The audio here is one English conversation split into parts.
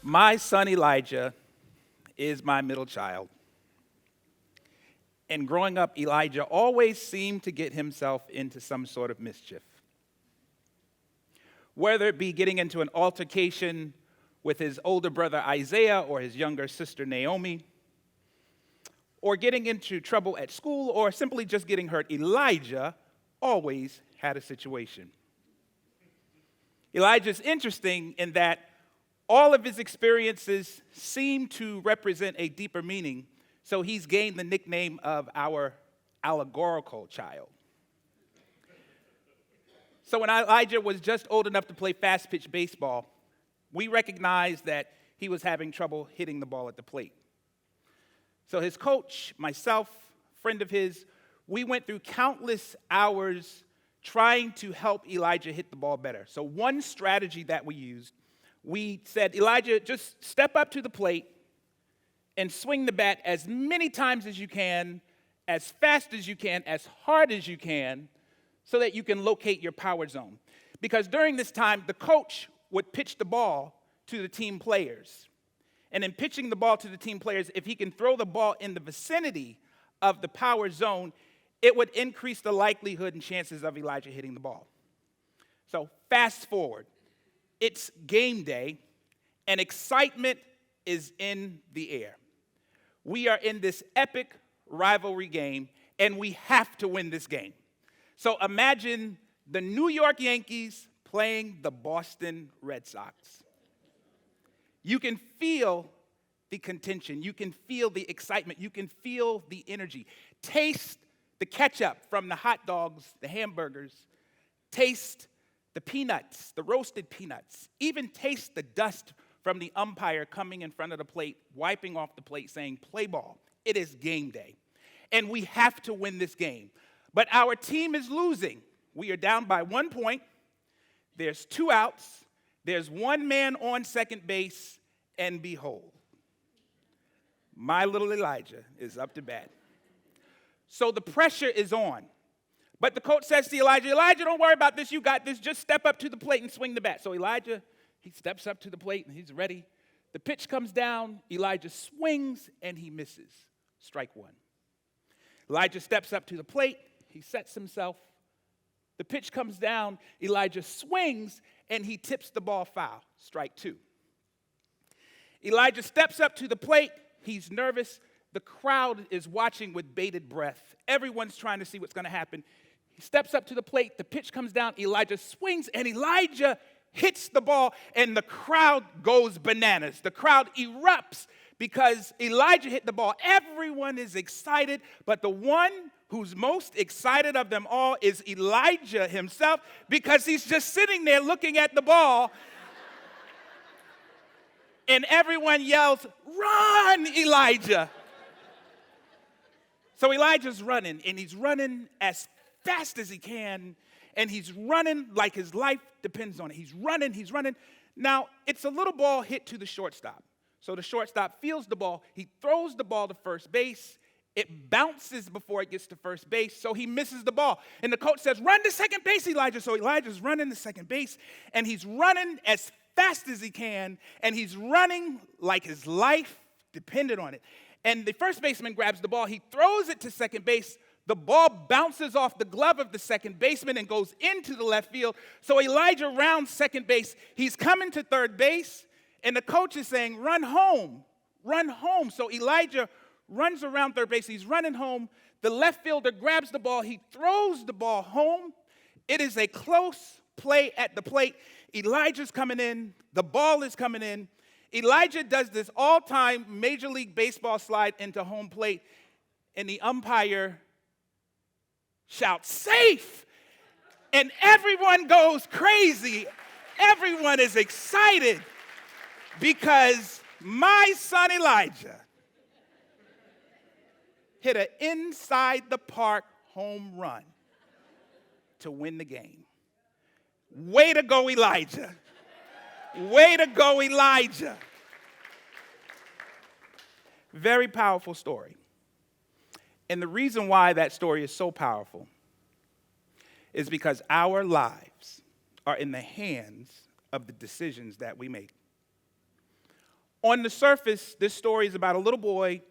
My son Elijah is my middle child. And growing up, Elijah always seemed to get himself into some sort of mischief. Whether it be getting into an altercation with his older brother Isaiah or his younger sister Naomi, or getting into trouble at school, or simply just getting hurt, Elijah always had a situation. Elijah's interesting in that all of his experiences seem to represent a deeper meaning, so he's gained the nickname of our allegorical child. So when Elijah was just old enough to play fast-pitch baseball, we recognized that he was having trouble hitting the ball at the plate. So his coach, myself, friend of his, we went through countless hours trying to help Elijah hit the ball better. So one strategy that we used, we said, Elijah, just step up to the plate and swing the bat as many times as you can, as fast as you can, as hard as you can, so that you can locate your power zone. Because during this time, the coach would pitch the ball to the team players. And in pitching the ball to the team players, if he can throw the ball in the vicinity of the power zone, it would increase the likelihood and chances of Elijah hitting the ball. So fast forward. It's game day, and excitement is in the air. We are in this epic rivalry game, and we have to win this game. So imagine the New York Yankees playing the Boston Red Sox. You can feel the contention. You can feel the excitement. You can feel the energy. Taste the ketchup from the hot dogs, the hamburgers. Taste the peanuts, the roasted peanuts. Even taste the dust from the umpire coming in front of the plate, wiping off the plate, saying, play ball. It is game day. And we have to win this game. But our team is losing. We are down by 1 point. There's 2 outs. There's 1 man on second base, and behold, my little Elijah is up to bat. So the pressure is on. But the coach says to Elijah, don't worry about this. You got this. Just step up to the plate and swing the bat. So Elijah, he steps up to the plate, and he's ready. The pitch comes down. Elijah swings, and he misses. Strike 1. Elijah steps up to the plate. He sets himself. The pitch comes down. Elijah swings, and he tips the ball foul. Strike 2. Elijah steps up to the plate. He's nervous. The crowd is watching with bated breath. Everyone's trying to see what's going to happen. He steps up to the plate. The pitch comes down. Elijah swings, and Elijah hits the ball, and the crowd goes bananas. The crowd erupts because Elijah hit the ball. Everyone is excited, but the one who's most excited of them all is Elijah himself, because he's just sitting there looking at the ball, and everyone yells, "Run, Elijah!" So Elijah's running, and he's running as fast as he can, and he's running like his life depends on it. He's running. Now, it's a little ball hit to the shortstop. So the shortstop feels the ball. He throws the ball to first base. It bounces before it gets to first base, so he misses the ball. And the coach says, run to second base, Elijah. So Elijah's running to second base, and he's running as fast as he can, and he's running like his life depended on it. And the first baseman grabs the ball. He throws it to second base. The ball bounces off the glove of the second baseman and goes into the left field. So Elijah rounds second base. He's coming to third base, and the coach is saying, run home, run home. So Elijah runs around third base. He's running home. The left fielder grabs the ball. He throws the ball home. It is a close play at the plate. Elijah's coming in. The ball is coming in. Elijah does this all-time Major League Baseball slide into home plate, and the umpire shouts, safe! And everyone goes crazy. Everyone is excited because my son Elijah hit an inside-the-park home run to win the game. Way to go, Elijah. Way to go, Elijah. Very powerful story. And the reason why that story is so powerful is because our lives are in the hands of the decisions that we make. On the surface, this story is about a little boy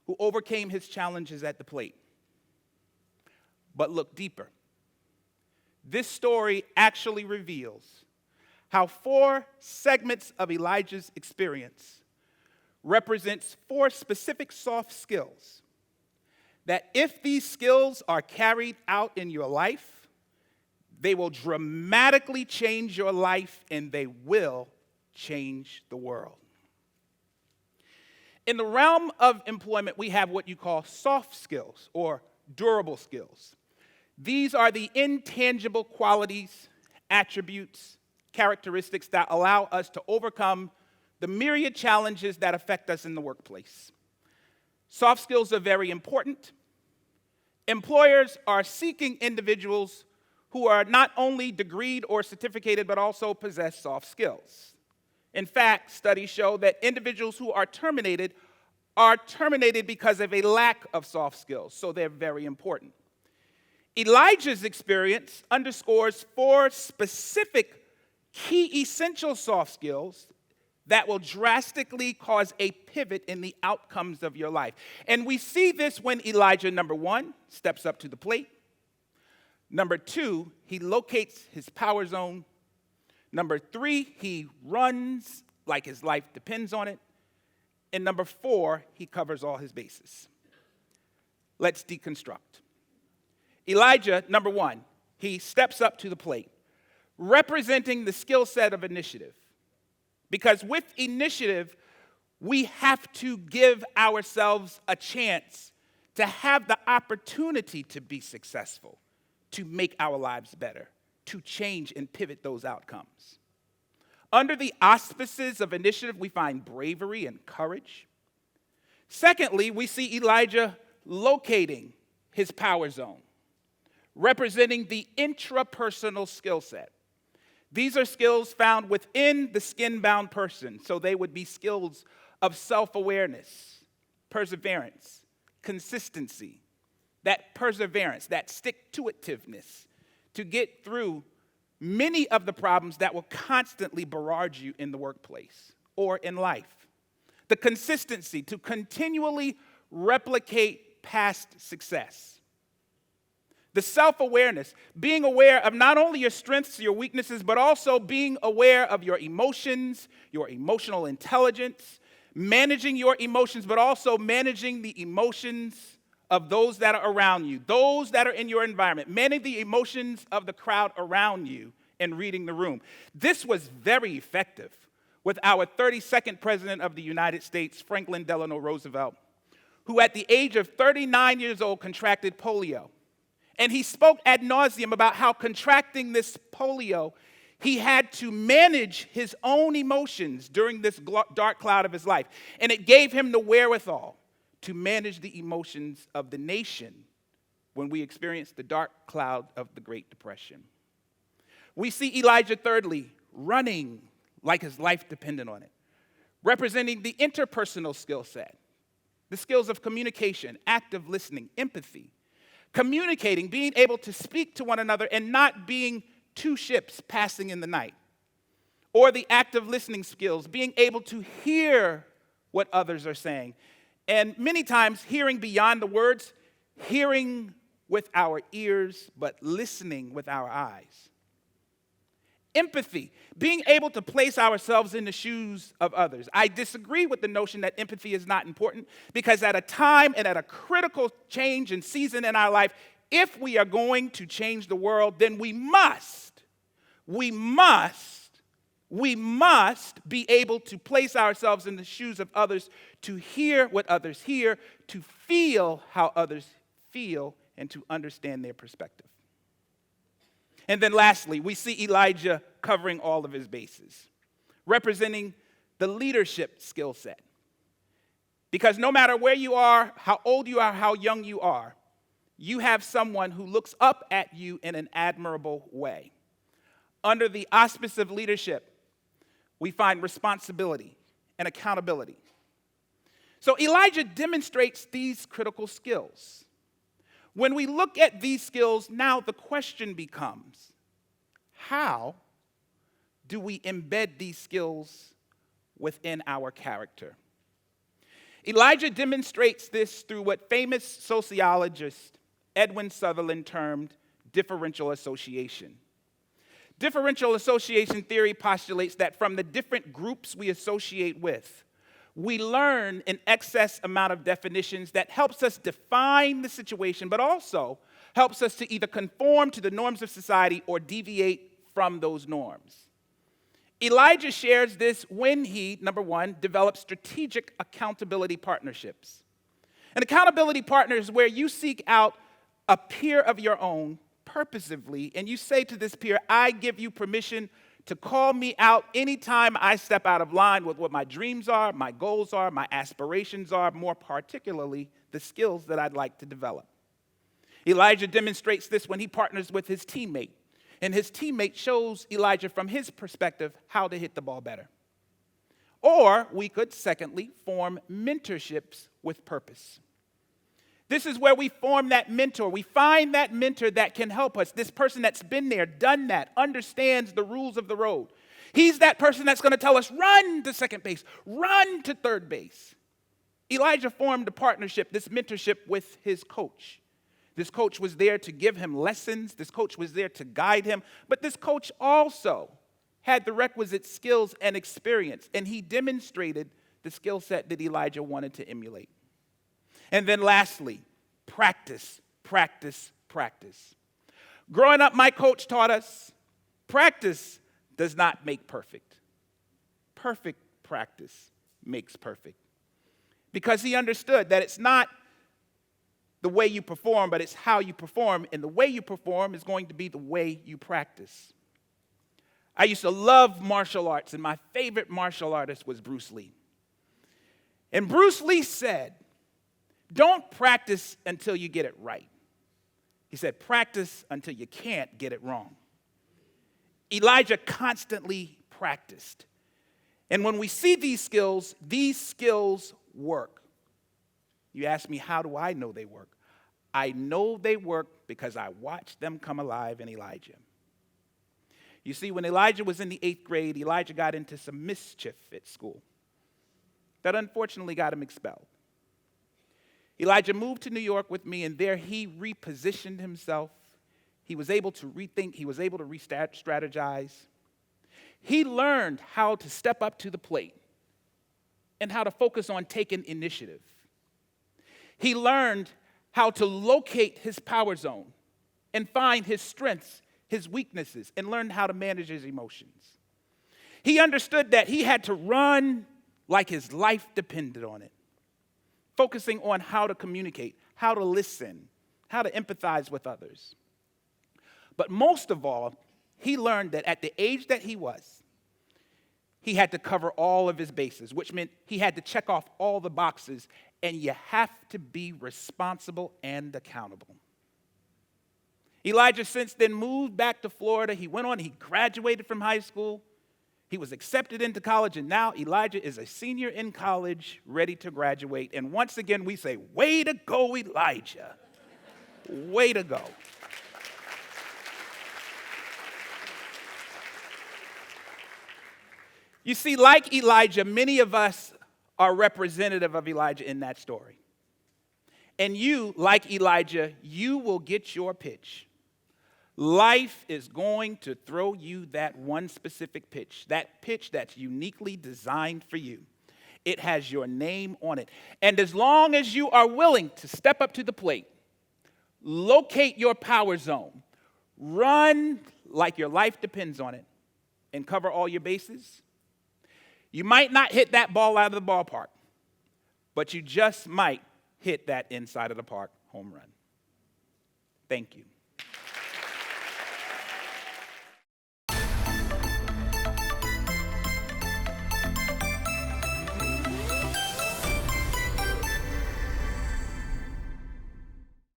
who overcame his challenges at the plate. But look deeper. This story actually reveals how 4 segments of Elijah's experience represents 4 specific soft skills that if these skills are carried out in your life, they will dramatically change your life and they will change the world. In the realm of employment, we have what you call soft skills or durable skills. These are the intangible qualities, attributes, characteristics that allow us to overcome the myriad challenges that affect us in the workplace. Soft skills are very important. Employers are seeking individuals who are not only degreed or certificated, but also possess soft skills. In fact, studies show that individuals who are terminated because of a lack of soft skills, so they're very important. Elijah's experience underscores 4 specific key essential soft skills that will drastically cause a pivot in the outcomes of your life. And we see this when Elijah, number 1, steps up to the plate. Number 2, he locates his power zone. Number 3, he runs like his life depends on it. And number 4, he covers all his bases. Let's deconstruct. Elijah, number 1, he steps up to the plate, representing the skill set of initiative. Because with initiative, we have to give ourselves a chance to have the opportunity to be successful, to make our lives better, to change and pivot those outcomes. Under the auspices of initiative, we find bravery and courage. Secondly, we see Elijah locating his power zone, representing the intrapersonal skill set. These are skills found within the skin-bound person, so they would be skills of self-awareness, perseverance, consistency, that perseverance, that stick-to-itiveness to get through many of the problems that will constantly barrage you in the workplace or in life. The consistency to continually replicate past success. The self-awareness, being aware of not only your strengths, your weaknesses, but also being aware of your emotions, your emotional intelligence, managing your emotions, but also managing the emotions of those that are around you, those that are in your environment, managing the emotions of the crowd around you and reading the room. This was very effective with our 32nd president of the United States, Franklin Delano Roosevelt, who at the age of 39 years old contracted polio. And he spoke ad nauseum about how contracting this polio, he had to manage his own emotions during this dark cloud of his life. And it gave him the wherewithal to manage the emotions of the nation when we experienced the dark cloud of the Great Depression. We see Elijah, thirdly, running like his life depended on it, representing the interpersonal skill set, the skills of communication, active listening, empathy, communicating, being able to speak to one another and not being 2 ships passing in the night. Or the active listening skills, being able to hear what others are saying. And many times hearing beyond the words, hearing with our ears, but listening with our eyes. Empathy, being able to place ourselves in the shoes of others. I disagree with the notion that empathy is not important because at a time and at a critical change and season in our life, if we are going to change the world, then we must be able to place ourselves in the shoes of others, to hear what others hear, to feel how others feel, and to understand their perspective. And then lastly, we see Elijah covering all of his bases, representing the leadership skill set. Because no matter where you are, how old you are, how young you are, you have someone who looks up at you in an admirable way. Under the auspice of leadership, we find responsibility and accountability. So Elijah demonstrates these critical skills. When we look at these skills, now the question becomes, how do we embed these skills within our character. Elijah demonstrates this through what famous sociologist Edwin Sutherland termed differential association. Differential association theory postulates that from the different groups we associate with, we learn an excess amount of definitions that helps us define the situation, but also helps us to either conform to the norms of society or deviate from those norms. Elijah shares this when he, number one, develops strategic accountability partnerships. An accountability partner is where you seek out a peer of your own purposively, and you say to this peer, I give you permission to call me out anytime I step out of line with what my dreams are, my goals are, my aspirations are, more particularly the skills that I'd like to develop. Elijah demonstrates this when he partners with his teammate, and his teammate shows Elijah from his perspective how to hit the ball better. Or we could, secondly, form mentorships with purpose. This is where we form that mentor. We find that mentor that can help us, this person that's been there, done that, understands the rules of the road. He's that person that's going to tell us, run to second base, run to third base. Elijah formed a partnership, this mentorship with his coach. This coach was there to give him lessons. This coach was there to guide him. But this coach also had the requisite skills and experience, and he demonstrated the skill set that Elijah wanted to emulate. And then lastly, practice, practice, practice. Growing up, my coach taught us, practice does not make perfect. Perfect practice makes perfect. Because he understood that it's not the way you perform, but it's how you perform. And the way you perform is going to be the way you practice. I used to love martial arts, and my favorite martial artist was Bruce Lee. And Bruce Lee said, don't practice until you get it right. He said, practice until you can't get it wrong. Elijah constantly practiced. And when we see these skills work. You ask me, how do I know they work? I know they work because I watched them come alive in Elijah. You see, when Elijah was in the 8th grade, Elijah got into some mischief at school that unfortunately got him expelled. Elijah moved to New York with me, and there he repositioned himself. He was able to rethink. He was able to re-strategize. He learned how to step up to the plate and how to focus on taking initiative. He learned how to locate his power zone and find his strengths, his weaknesses, and learn how to manage his emotions. He understood that he had to run like his life depended on it, focusing on how to communicate, how to listen, how to empathize with others. But most of all, he learned that at the age that he was, he had to cover all of his bases, which meant he had to check off all the boxes, and you have to be responsible and accountable. Elijah since then moved back to Florida. He went on, he graduated from high school. He was accepted into college, and now Elijah is a senior in college, ready to graduate. And once again, we say, way to go, Elijah. Way to go. You see, like Elijah, many of us are representative of Elijah in that story. And you, like Elijah, you will get your pitch. Life is going to throw you that one specific pitch that's uniquely designed for you. It has your name on it. And as long as you are willing to step up to the plate, locate your power zone, run like your life depends on it, and cover all your bases, you might not hit that ball out of the ballpark, but you just might hit that inside of the park home run. Thank you.